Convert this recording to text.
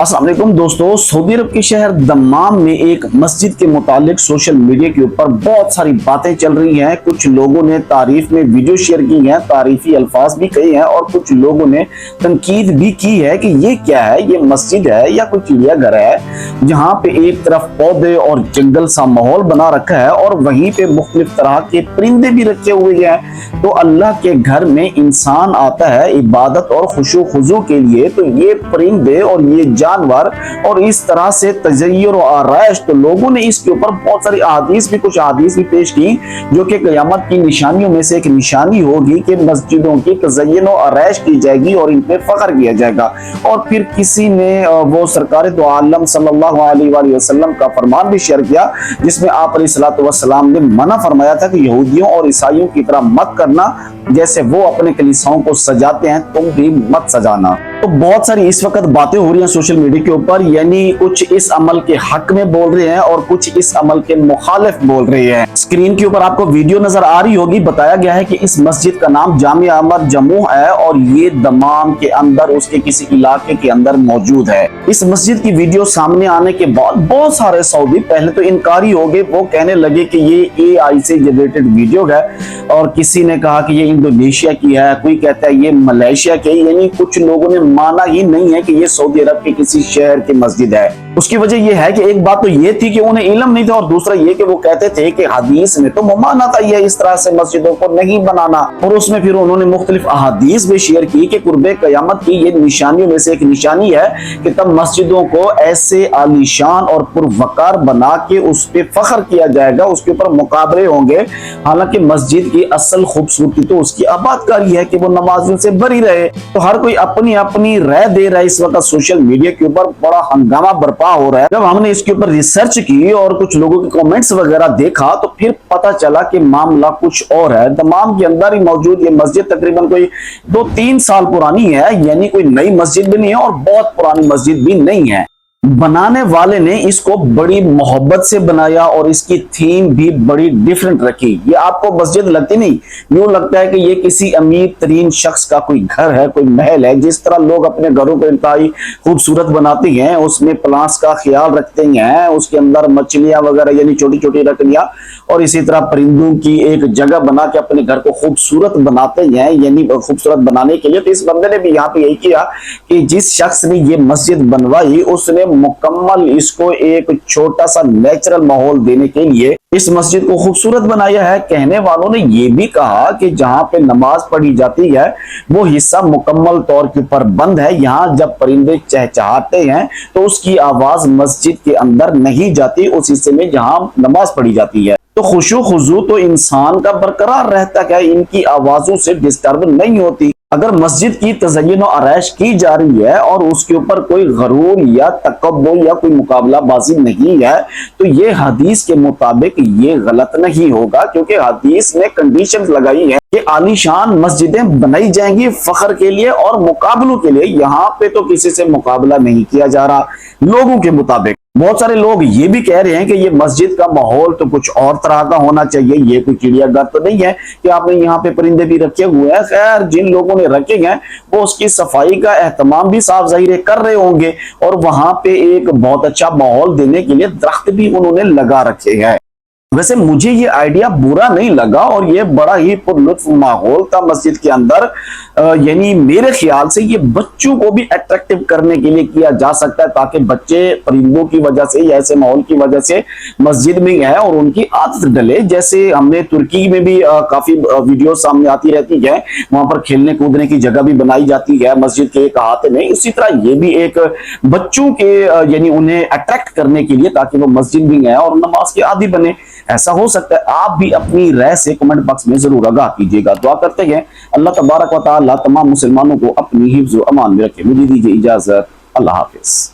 अस्सलाम वालेकुम दोस्तों, सऊदी अरब के शहर दम्माम में एक मस्जिद के मुतालिक सोशल मीडिया के ऊपर बहुत सारी बातें चल रही हैं। कुछ लोगों ने तारीफ में वीडियो शेयर की हैं, तारीफी अल्फाज भी कहे हैं और कुछ लोगों ने तनकीद भी की है कि ये क्या है, ये मस्जिद है या कोई चिड़ियाघर है जहाँ पे एक तरफ पौधे और जंगल सा माहौल बना रखा है और वहीं पे मुख्तलिफ तरह के परिंदे भी रखे हुए हैं। तो अल्लाह के घर में इंसान आता है इबादत और खुशू खुजू के लिए, तो ये परिंदे और ये जानवर और इस तरह से तज़य्युर और आराइश, तो लोगों ने इसके ऊपर बहुत सारी अहादीस भी कुछ अहादीस भी पेश की जो कि क़यामत की निशानियों में से एक निशानी होगी कि मस्जिदों की तज़य्युन और आराइश की जाएगी और इन पे फख्र किया जाएगा। और फिर किसी ने वो सरकार दो आलम सल्लल्लाहु अलैहि वसल्लम का फरमान भी शेयर किया जिसमें आप अलैहिस्सलातु वस्सलाम ने मना फरमाया था कि यहूदियों और ईसाइयों की तरह मत करना, जैसे वो अपने कलीसियाओं को सजाते हैं तुम भी मत सजाना। तो बहुत सारी इस वक्त बातें हो रही हैं सोशल मीडिया के ऊपर, यानी कुछ इस अमल के हक में बोल रहे हैं और कुछ इस अमल के मुखालिफ बोल रहे हैं। स्क्रीन के ऊपर आपको वीडियो नजर आ रही होगी, बताया गया है कि इस मस्जिद का नाम जामिया अमर जम्मू है और ये दमाम के अंदर उसके किसी इलाके के अंदर मौजूद है। इस मस्जिद की वीडियो सामने आने के बाद बहुत सारे सऊदी पहले तो इनकारी हो गए, वो कहने लगे कि ये AI से जनरेटेड वीडियो है और किसी ने कहा कि ये इंडोनेशिया की है, कोई कहता है ये मलेशिया की, यानी कुछ लोगों ने माना ही नहीं है कि ये सऊदी अरब के किसी शहर की मस्जिद है। उसकी वजह यह है कि एक बात तो ये थी कि उन्हें इल्म नहीं था और दूसरा ये कि वो कहते थे कि हदीस में तो ममाना था ये इस तरह से मस्जिदों को नहीं बनाना। और उसमें फिर उन्होंने मुख्तलिफ अहादीस भी शेयर की कि कुर्बे क़यामत की ये निशानियों में से एक निशानी है कि तब मस्जिदों को ऐसे आलीशान और पुरवकार बना के उस पर फख्र किया जाएगा, उसके ऊपर मुकाबले होंगे। हालांकि मस्जिद की असल खूबसूरती तो उसकी आबादकारी है कि वो नमाजियों से भरी रहे। तो हर कोई अपनी अपनी राय दे रहा है इस वक्त सोशल मीडिया के ऊपर, बड़ा हंगामा बर्पा हो रहा है। जब हमने इसके ऊपर रिसर्च की और कुछ लोगों के कमेंट्स वगैरह देखा तो फिर पता चला कि मामला कुछ और है। दमाम के अंदर ही मौजूद ये मस्जिद तकरीबन कोई 2-3 साल पुरानी है, यानी कोई नई मस्जिद भी नहीं है और बहुत पुरानी मस्जिद भी नहीं है। बनाने वाले ने इसको बड़ी मोहब्बत से बनाया और इसकी थीम भी बड़ी डिफरेंट रखी। ये आपको मस्जिद लगती नहीं, यूं लगता है कि ये किसी अमीर तरीन शख्स का कोई घर है, कोई महल है। जिस तरह लोग अपने घरों को इंतहाई खूबसूरत बनाते हैं, उसमें प्लांट्स का ख्याल रखते हैं, उसके अंदर मछलियां वगैरह यानी छोटी छोटी लकड़ियां और इसी तरह परिंदों की एक जगह बना के अपने घर को खूबसूरत बनाते हैं, यानी खूबसूरत बनाने के लिए। तो इस बंदे ने भी यहाँ पे यही किया कि जिस शख्स ने ये मस्जिद बनवाई उसने मुकम्मल इसको एक छोटा सा नेचुरल माहौल देने के लिए इस मस्जिद को खूबसूरत बनाया है। कहने वालों ने यह भी कहा कि जहां पे नमाज पढ़ी जाती है वो हिस्सा मुकम्मल तौर के ऊपर बंद है। यहाँ जब परिंदे चहचहाते हैं तो उसकी आवाज मस्जिद के अंदर नहीं जाती, उस हिस्से में जहां नमाज पढ़ी जाती है। तो खुशू खुजू तो इंसान का बरकरार रहता है, इनकी आवाजों से डिस्टर्ब नहीं होती। अगर मस्जिद की तज़य्युन और आराइश की जा रही है और उसके ऊपर कोई गरूर या तकब्बुर या कोई मुकाबलाबाजी नहीं है तो ये हदीस के मुताबिक ये गलत नहीं होगा, क्योंकि हदीस ने कंडीशंस लगाई है कि आलीशान मस्जिदें बनाई जाएंगी फख्र के लिए और मुकाबलों के लिए। यहाँ पे तो किसी से मुकाबला नहीं किया जा रहा लोगों के मुताबिक। बहुत सारे लोग ये भी कह रहे हैं कि ये मस्जिद का माहौल तो कुछ और तरह का होना चाहिए, ये कोई चिड़ियाघर तो नहीं है कि आपने यहाँ पे परिंदे भी रखे हुए हैं। खैर, जिन लोगों ने रखे हैं वो उसकी सफाई का एहतमाम भी साफ ज़ाहिर कर रहे होंगे और वहां पे एक बहुत अच्छा माहौल देने के लिए दरख्त भी उन्होंने लगा रखे हैं। वैसे मुझे ये आइडिया बुरा नहीं लगा और ये बड़ा ही पुरलुत्फ माहौल था मस्जिद के अंदर। यानी मेरे ख्याल से ये बच्चों को भी अट्रैक्टिव करने के लिए किया जा सकता है ताकि बच्चे परिंदों की वजह से या ऐसे माहौल की वजह से मस्जिद में गए और उनकी आदत डले। जैसे हमने तुर्की में भी काफी वीडियो सामने आती रहती है, वहां पर खेलने कूदने की जगह भी बनाई जाती है मस्जिद के एक अहाते में। इसी तरह ये भी एक बच्चों के यानी उन्हें अट्रैक्ट करने के लिए ताकि वो मस्जिद भी गए और नमाज के आदी बने। ऐसा हो सकता है। आप भी अपनी राय से कमेंट बॉक्स में जरूर आगाह कीजिएगा। दुआ करते हैं अल्लाह तबारक व तआला तमाम मुसलमानों को अपनी हिफ्ज़ व अमान में रखे। मुझे दीजिए इजाजत। अल्लाह हाफिज।